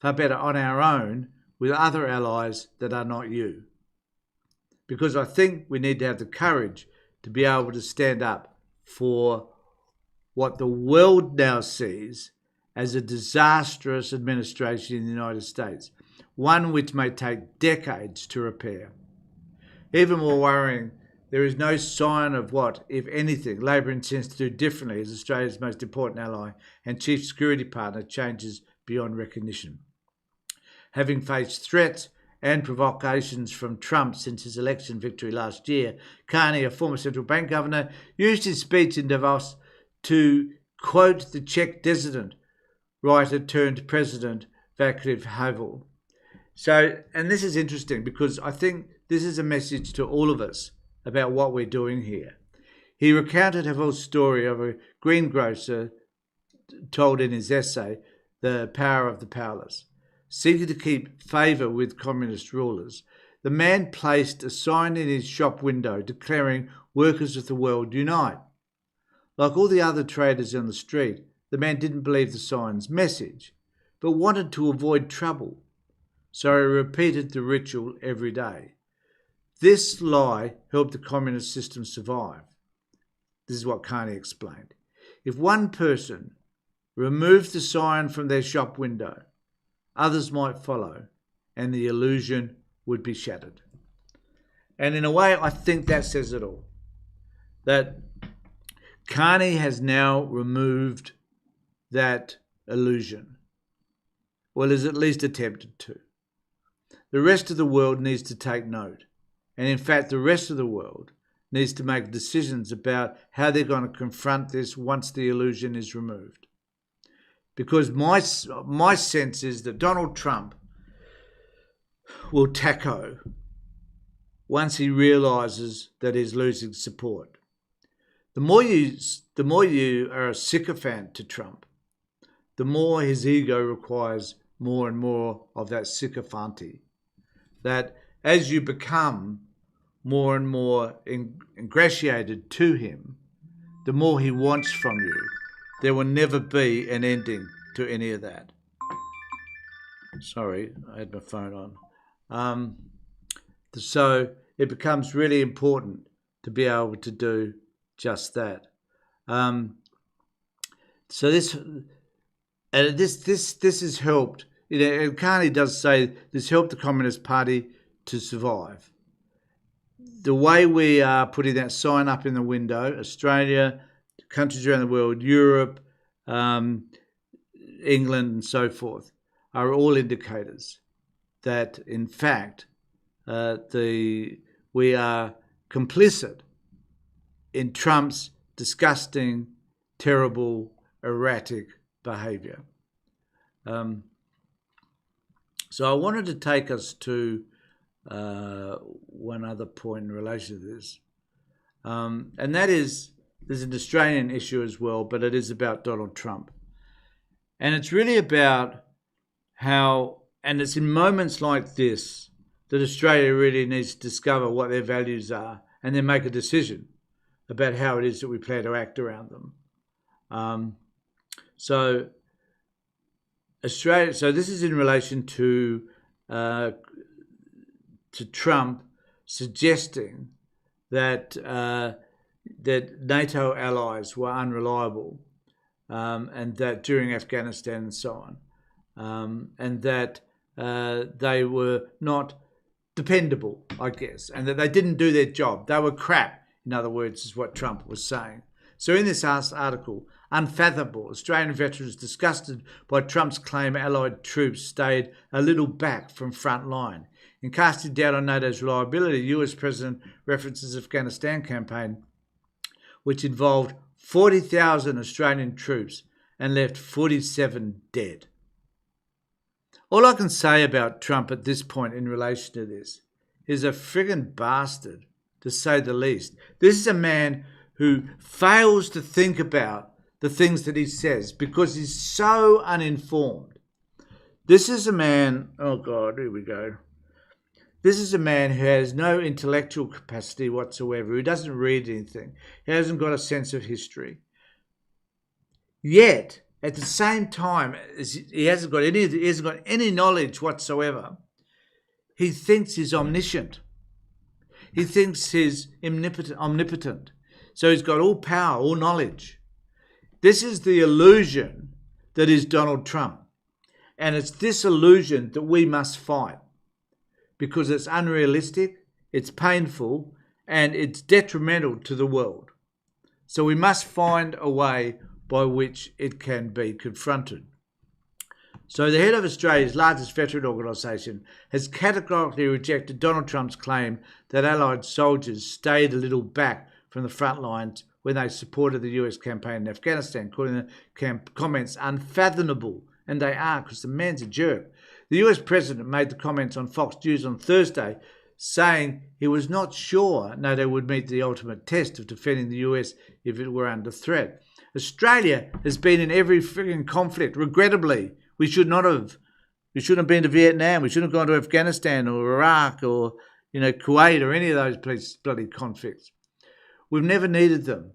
on our own with other allies that are not you. Because I think we need to have the courage to be able to stand up for what the world now sees as a disastrous administration in the United States, one which may take decades to repair. Even more worrying, there is no sign of what, if anything, Labor intends to do differently as Australia's most important ally and chief security partner changes beyond recognition. Having faced threats and provocations from Trump since his election victory last year, Carney, a former central bank governor, used his speech in Davos to quote the Czech dissident writer turned president Václav Havel. So, and this is interesting because I think this is a message to all of us about what we're doing here. He recounted Havel's story of a greengrocer told in his essay, The Power of the Powerless. Seeking to keep favour with communist rulers, the man placed a sign in his shop window declaring workers of the world unite. Like all the other traders on the street, the man didn't believe the sign's message, but wanted to avoid trouble. So he repeated the ritual every day. This lie helped the communist system survive. This is what Carney explained. If one person removed the sign from their shop window, others might follow, and the illusion would be shattered. And in a way, I think that says it all. That Carney has now removed that illusion. Well, has at least attempted to. The rest of the world needs to take note. And in fact, the rest of the world needs to make decisions about how they're going to confront this once the illusion is removed. Because my sense is that Donald Trump will taco once he realises that he's losing support. The more you are a sycophant to Trump, the more his ego requires more and more of that sycophancy. That as you become more and more ingratiated to him, the more he wants from you, there will never be an ending to any of that. Sorry, I had my phone on. So it becomes really important to be able to do just that. So this has helped. And Carney does say this helped the Communist Party to survive. The way we are putting that sign up in the window, Australia, countries around the world, Europe, England, and so forth, are all indicators that, in fact, we are complicit in Trump's disgusting, terrible, erratic behaviour. So I wanted to take us to one other point in relation to this, and that is there's an Australian issue as well, but it is about Donald Trump. And it's really about how, and it's in moments like this that Australia really needs to discover what their values are and then make a decision about how it is that we plan to act around them. So Australia. So this is in relation to Trump suggesting that that NATO allies were unreliable, and that during Afghanistan and so on, and that they were not dependable, I guess, and that they didn't do their job. They were crap, in other words, is what Trump was saying. So in this article, unfathomable, Australian veterans disgusted by Trump's claim Allied troops stayed a little back from front line. In casting doubt on NATO's reliability, the US President references Afghanistan campaign, which involved 40,000 Australian troops and left 47 dead. All I can say about Trump at this point in relation to this is a friggin' bastard, to say the least. This is a man who fails to think about the things that he says because he's so uninformed. This is a man, oh God, here we go. This is a man who has no intellectual capacity whatsoever, who doesn't read anything, he hasn't got a sense of history. Yet, at the same time, he hasn't got any knowledge whatsoever. He thinks he's omniscient. He thinks he's omnipotent. So he's got all power, all knowledge. This is the illusion that is Donald Trump. And it's this illusion that we must fight, because it's unrealistic, it's painful, and it's detrimental to the world. So we must find a way by which it can be confronted. So the head of Australia's largest veteran organisation has categorically rejected Donald Trump's claim that Allied soldiers stayed a little back from the front lines when they supported the US campaign in Afghanistan, calling the comments unfathomable. And they are, because the man's a jerk. The US president made the comments on Fox News on Thursday, saying he was not sure NATO would meet the ultimate test of defending the US if it were under threat. Australia has been in every frigging conflict. Regrettably, we shouldn't have been to Vietnam. We shouldn't have gone to Afghanistan or Iraq or Kuwait or any of those bloody conflicts. We've never needed them.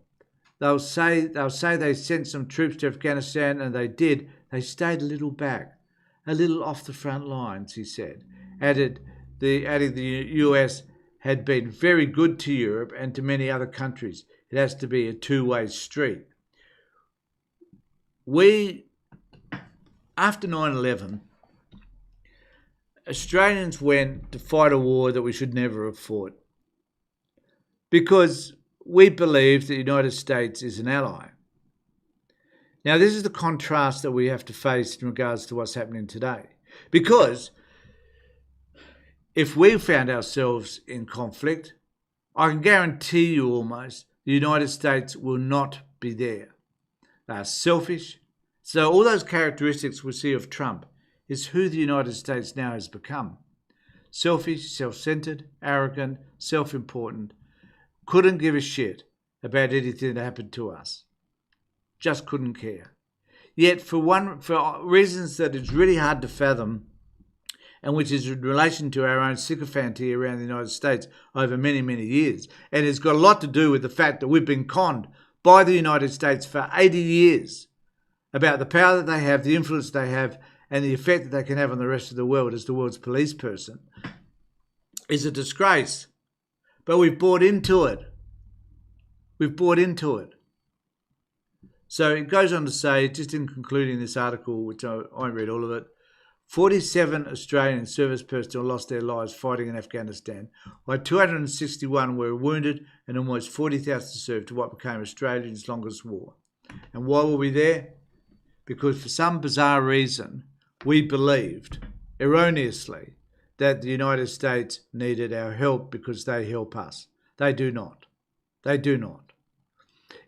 They'll say they sent some troops to Afghanistan, and they did. They stayed a little back, a little off the front lines, he said. Adding the US had been very good to Europe and to many other countries. It has to be a two-way street. After 9/11, Australians went to fight a war that we should never have fought, because we believe that the United States is an ally. Now, this is the contrast that we have to face in regards to what's happening today. Because if we found ourselves in conflict, I can guarantee you almost the United States will not be there. They are selfish. So all those characteristics we see of Trump is who the United States now has become. Selfish, self-centered, arrogant, self-important, couldn't give a shit about anything that happened to us. Just couldn't care. Yet for reasons that it's really hard to fathom, and which is in relation to our own sycophancy around the United States over many, many years, and it's got a lot to do with the fact that we've been conned by the United States for 80 years about the power that they have, the influence they have, and the effect that they can have on the rest of the world as the world's police person is a disgrace. But we've bought into it. We've bought into it. So it goes on to say, just in concluding this article, which I read all of it, 47 Australian service personnel lost their lives fighting in Afghanistan, while 261 were wounded and almost 40,000 served to what became Australia's longest war. And why were we there? Because for some bizarre reason, we believed, erroneously, that the United States needed our help because they help us. They do not. They do not.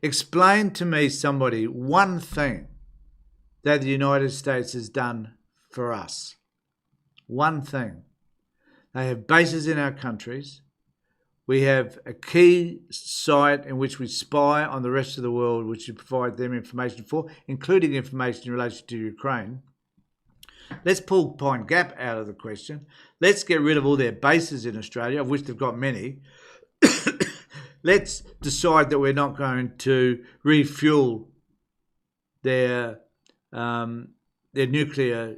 Explain to me, somebody, one thing that the United States has done for us. One thing. They have bases in our countries. We have a key site in which we spy on the rest of the world, which we provide them information for, including information in relation to Ukraine. Let's pull Pine Gap out of the question. Let's get rid of all their bases in Australia, of which they've got many. Let's decide that we're not going to refuel their nuclear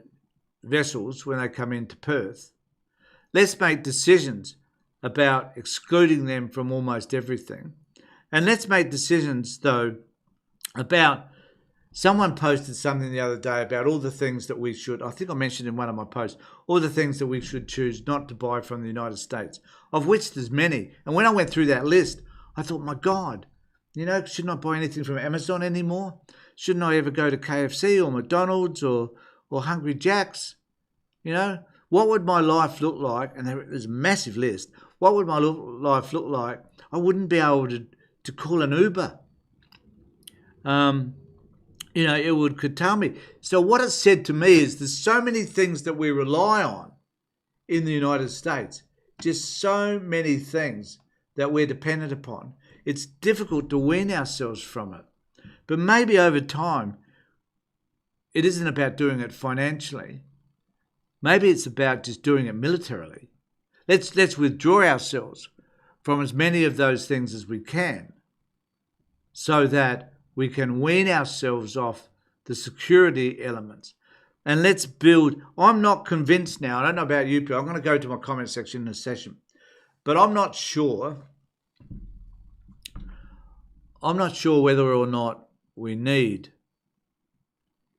vessels when they come into Perth. Let's make decisions about excluding them from almost everything. And let's make decisions, though, about... Someone posted something the other day about all the things that we should, I think I mentioned in one of my posts, all the things that we should choose not to buy from the United States, of which there's many. And when I went through that list, I thought, my God, shouldn't I buy anything from Amazon anymore? Shouldn't I ever go to KFC or McDonald's or Hungry Jack's? What would my life look like? And there's a massive list. What would my life look like? I wouldn't be able to call an Uber. It would curtail me. So what it said to me is there's so many things that we rely on in the United States, just so many things that we're dependent upon. It's difficult to wean ourselves from it. But maybe over time, it isn't about doing it financially. Maybe it's about just doing it militarily. Let's withdraw ourselves from as many of those things as we can so that we can wean ourselves off the security elements. And let's build... I'm not convinced now. I don't know about you, but I'm going to go to my comment section in a session. But I'm not sure whether or not we need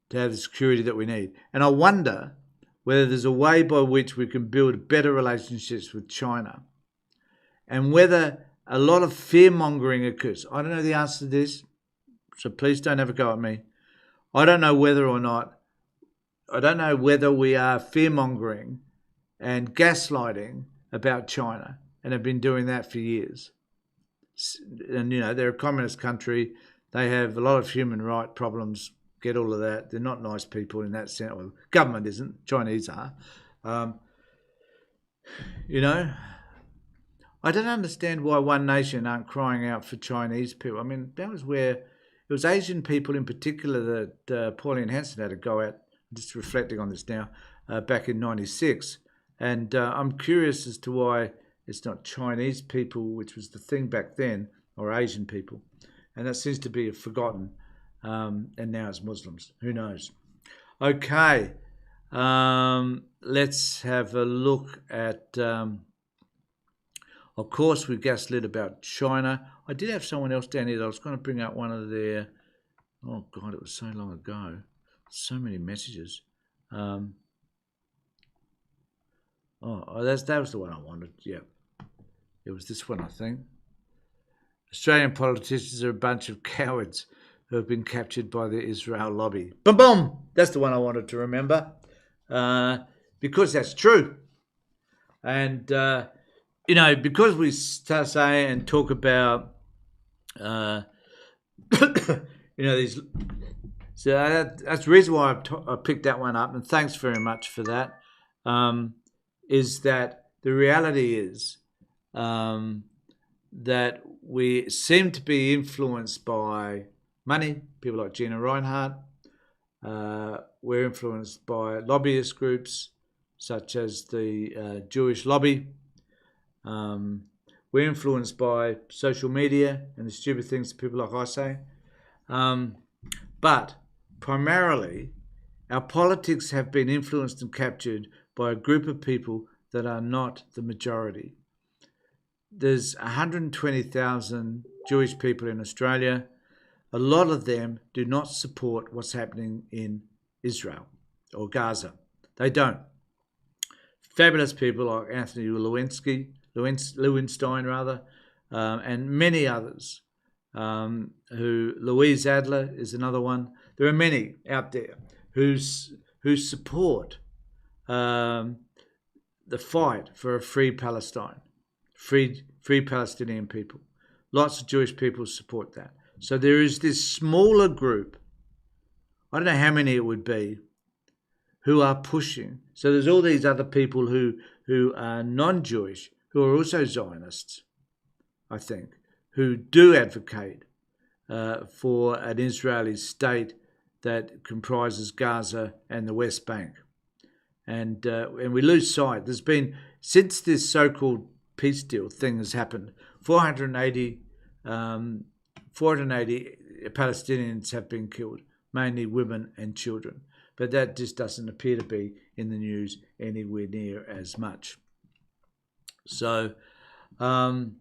to have the security that we need. And I wonder whether there's a way by which we can build better relationships with China and whether a lot of fear-mongering occurs. I don't know the answer to this, so please don't ever go at me. I don't know whether we are fear-mongering and gaslighting about China and have been doing that for years. And, they're a communist country. They have a lot of human rights problems. Get all of that. They're not nice people in that sense. Well, government isn't. Chinese are. I don't understand why One Nation aren't crying out for Chinese people. I mean, that was where it was Asian people in particular that Pauline Hanson had to go at, just reflecting on this now, back in 96. And I'm curious as to why it's not Chinese people, which was the thing back then, or Asian people. And that seems to be forgotten. And now it's Muslims. Who knows? Okay. Let's have a look at... Of course, we gaslit about China. I did have someone else down here that I was going to bring up one of their... Oh, God, it was so long ago. So many messages. That was the one I wanted. Yeah. It was this one, I think. Australian politicians are a bunch of cowards who have been captured by the Israel lobby. Boom, boom! That's the one I wanted to remember. Because that's true. And... because we start say and talk about, these. So that's the reason why I picked that one up, and thanks very much for that. Is that the reality is that we seem to be influenced by money, people like Gina Reinhardt. We're influenced by lobbyist groups such as the Jewish lobby. We're influenced by social media and the stupid things that people like I say. But primarily our politics have been influenced and captured by a group of people that are not the majority. There's 120,000 Jewish people in Australia. A lot of them do not support what's happening in Israel or Gaza. They don't. Fabulous people like Anthony Lewenstein, and many others. Louise Adler is another one. There are many out there who support the fight for a free Palestine, free Palestinian people. Lots of Jewish people support that. So there is this smaller group, I don't know how many it would be, who are pushing. So there's all these other people who are non-Jewish, who are also Zionists, I think, who do advocate for an Israeli state that comprises Gaza and the West Bank. And we lose sight. There's been, since this so-called peace deal thing has happened, 480 Palestinians have been killed, mainly women and children. But that just doesn't appear to be in the news anywhere near as much. So I'll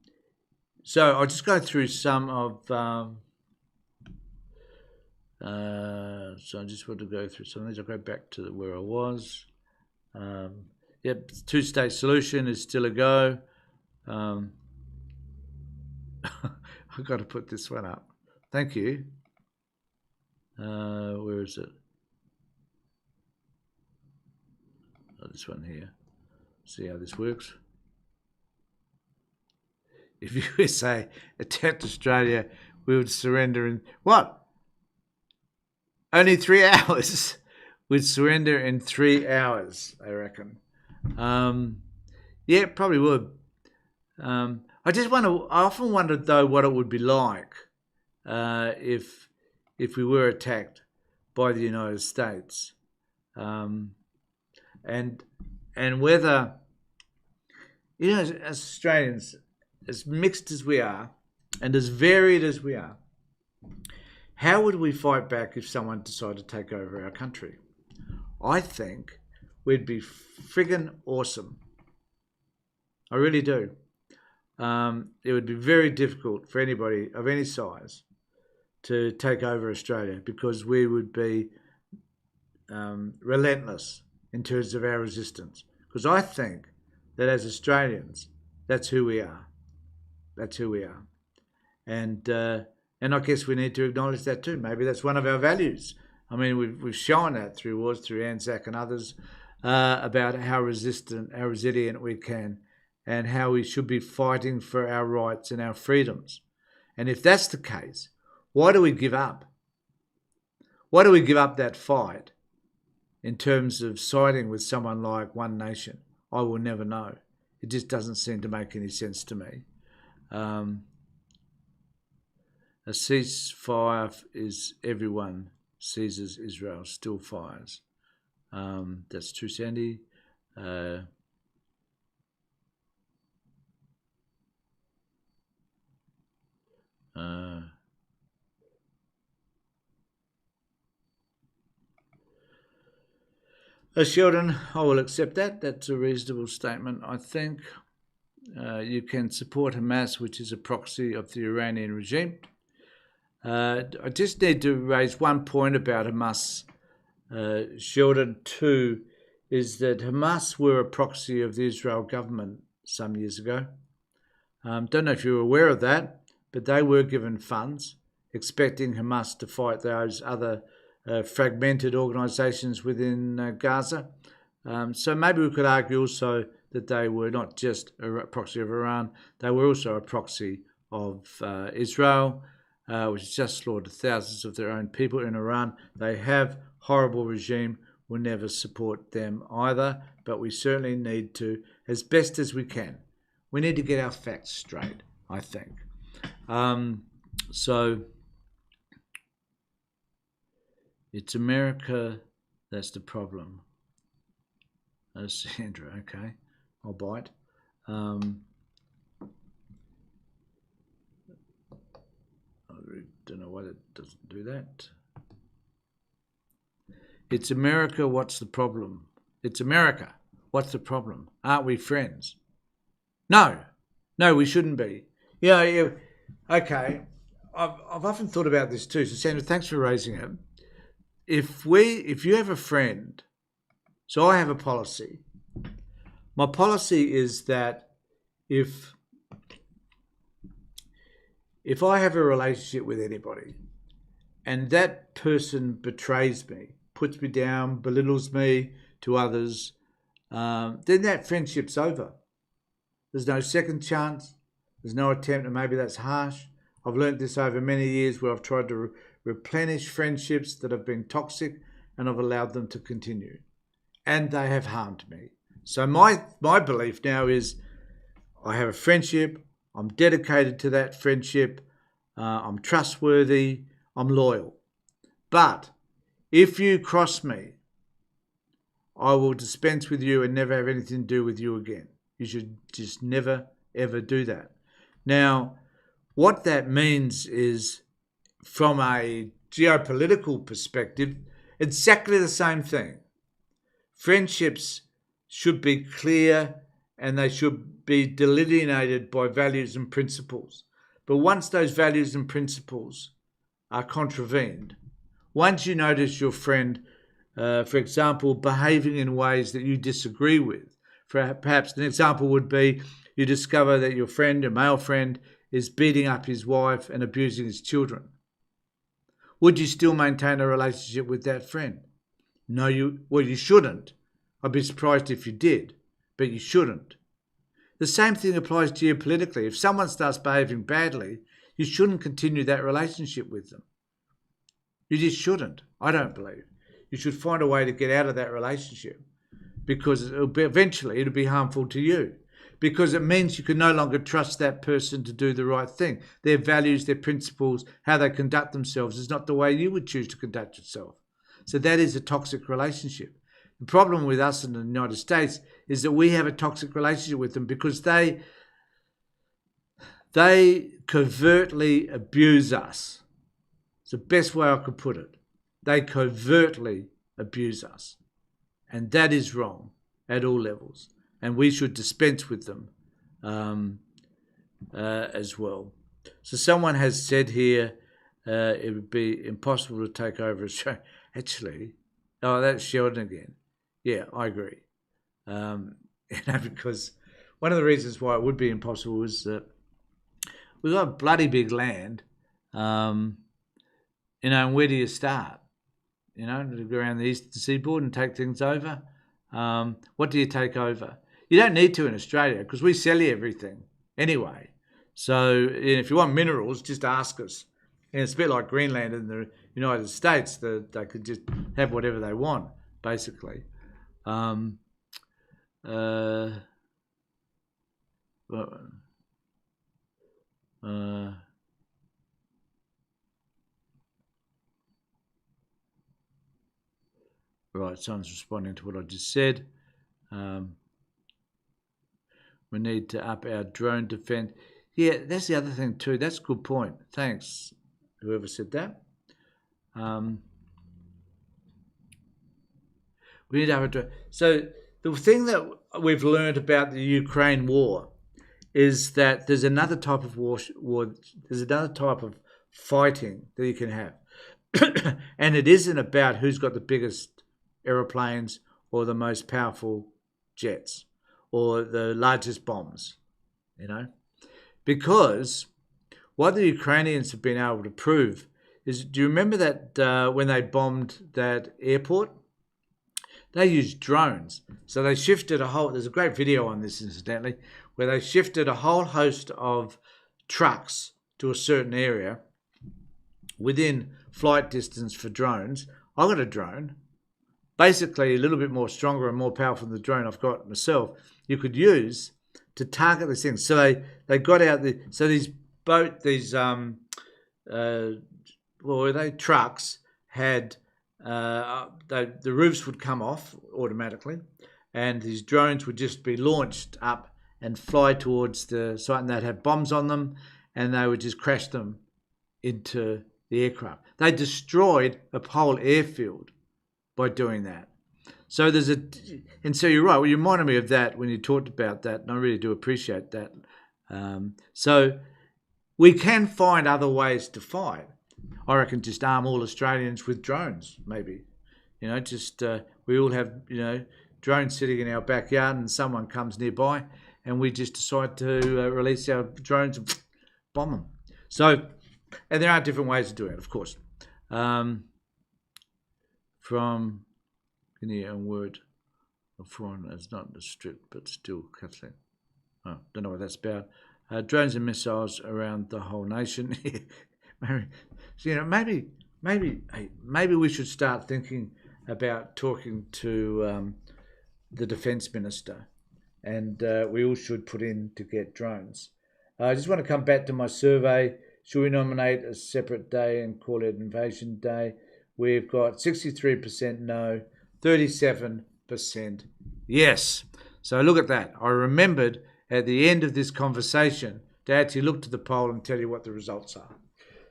just go through some of... so I just want to go through some of these. I'll go back to where I was. Two-state solution is still a go. I've got to put this one up. Thank you. Where is it? Oh, this one here. See how this works. If USA attacked Australia, we would surrender in what? Only 3 hours. We'd surrender in 3 hours, I reckon. Yeah, probably would. I often wondered though what it would be like if we were attacked by the United States, and whether, you know, as Australians, as mixed as we are and as varied as we are, how would we fight back if someone decided to take over our country? I think we'd be friggin' awesome. I really do. It would be very difficult for anybody of any size to take over Australia because we would be relentless in terms of our resistance. Because I think that as Australians, that's who we are. That's who we are. And I guess we need to acknowledge that too. Maybe that's one of our values. I mean, we've shown that through wars, through Anzac and others, about how resilient we can, and how we should be fighting for our rights and our freedoms. And if that's the case, why do we give up? Why do we give up that fight in terms of siding with someone like One Nation? I will never know. It just doesn't seem to make any sense to me. A ceasefire is everyone seizes Israel still fires. That's true, Sandy. Sheldon, I will accept that. That's a reasonable statement, I think. You can support Hamas, which is a proxy of the Iranian regime. I just need to raise one point about Hamas, Sheldon, too, is that Hamas were a proxy of the Israel government some years ago. Don't know if you're aware of that, but they were given funds, expecting Hamas to fight those other fragmented organisations within Gaza. So maybe we could argue also that they were not just a proxy of Iran, they were also a proxy of Israel, which has just slaughtered thousands of their own people in Iran. They have horrible regime. We'll never support them either, but we certainly need to, as best as we can, we need to get our facts straight, I think. So it's America that's the problem. Sandra, okay, I'll bite. I really don't know why it doesn't do that. It's America, what's the problem? It's America, what's the problem? Aren't we friends? No, we shouldn't be. Yeah, okay. I've often thought about this too. So Sandra, thanks for raising it. If you have a friend, so I have a policy. My policy is that if I have a relationship with anybody and that person betrays me, puts me down, belittles me to others, then that friendship's over. There's no second chance. There's no attempt, and maybe that's harsh. I've learned this over many years where I've tried to replenish friendships that have been toxic, and I've allowed them to continue. And they have harmed me. So my belief now is I have a friendship, I'm dedicated to that friendship, I'm trustworthy, I'm loyal. But if you cross me, I will dispense with you and never have anything to do with you again. You should just never, ever do that. Now, what that means is, from a geopolitical perspective, exactly the same thing. Friendships should be clear and they should be delineated by values and principles. But once those values and principles are contravened, once you notice your friend, for example, behaving in ways that you disagree with, perhaps an example would be you discover that your friend, a male friend, is beating up his wife and abusing his children. Would you still maintain a relationship with that friend? No, you shouldn't. I'd be surprised if you did, but you shouldn't. The same thing applies geopolitically. If someone starts behaving badly, you shouldn't continue that relationship with them. You just shouldn't, I don't believe. You should find a way to get out of that relationship, because eventually it'll be harmful to you, because it means you can no longer trust that person to do the right thing. Their values, their principles, how they conduct themselves is not the way you would choose to conduct yourself. So that is a toxic relationship. The problem with us in the United States is that we have a toxic relationship with them because they covertly abuse us. It's the best way I could put it. They covertly abuse us. And that is wrong at all levels. And we should dispense with them as well. So someone has said here it would be impossible to take over a show. Actually, that's Sheldon again. Yeah, I agree. Because one of the reasons why it would be impossible is that we've got bloody big land. And where do you start? To go around the eastern seaboard and take things over. What do you take over? You don't need to in Australia because we sell you everything anyway. So if you want minerals, just ask us. And it's a bit like Greenland in the United States, that they could just have whatever they want, basically. Right, someone's responding to what I just said. We need to up our drone defense. Yeah, that's the other thing too. That's a good point. Thanks, whoever said that. We need to have a drone. So the thing that we've learned about the Ukraine war is that there's another type of war. There's another type of fighting that you can have. And it isn't about who's got the biggest aeroplanes or the most powerful jets or the largest bombs, because what the Ukrainians have been able to prove is, do you remember that when they bombed that airport, they used drones. So they shifted there's a great video on this incidentally, where they shifted a whole host of trucks to a certain area within flight distance for drones. I got a drone, basically a little bit more stronger and more powerful than the drone I've got myself, you could use to target these things. So they got out these trucks had the roofs would come off automatically, and these drones would just be launched up and fly towards the site, and they'd have bombs on them, and they would just crash them into the aircraft. They destroyed a whole airfield, by doing that. So so you're right. Well, you reminded me of that when you talked about that, and I really do appreciate that. So we can find other ways to fight. I reckon just arm all Australians with drones, maybe. Just we all have, drones sitting in our backyard and someone comes nearby and we just decide to release our drones and bomb them. So, and there are different ways of doing it, of course. From Guinea word of foreign, it's not strict, but still Catholic. Oh, don't know what that's about. Drones and missiles around the whole nation. Maybe we should start thinking about talking to the Defence Minister, and we all should put in to get drones. I just want to come back to my survey. Should we nominate a separate day and call it Invasion Day? We've got 63% no, 37% yes. So look at that. I remembered at the end of this conversation to actually look to the poll and tell you what the results are.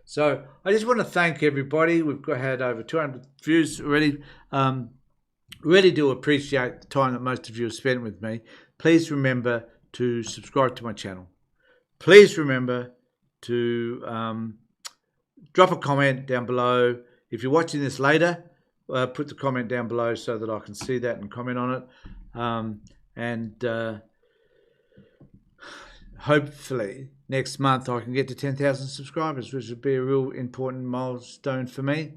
So I just want to thank everybody. We've had over 200 views already. Really do appreciate the time that most of you have spent with me. Please remember to subscribe to my channel. Please remember to drop a comment down below. If you're watching this later, put the comment down below so that I can see that and comment on it. Hopefully next month I can get to 10,000 subscribers, which would be a real important milestone for me.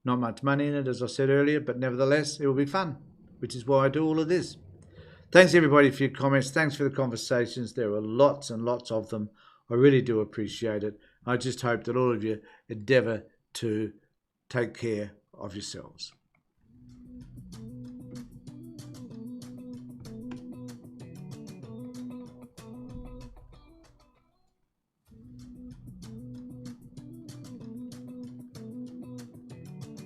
Not much money in it, as I said earlier, but nevertheless, it will be fun, which is why I do all of this. Thanks, everybody, for your comments. Thanks for the conversations. There are lots and lots of them. I really do appreciate it. I just hope that all of you endeavour to take care of yourselves.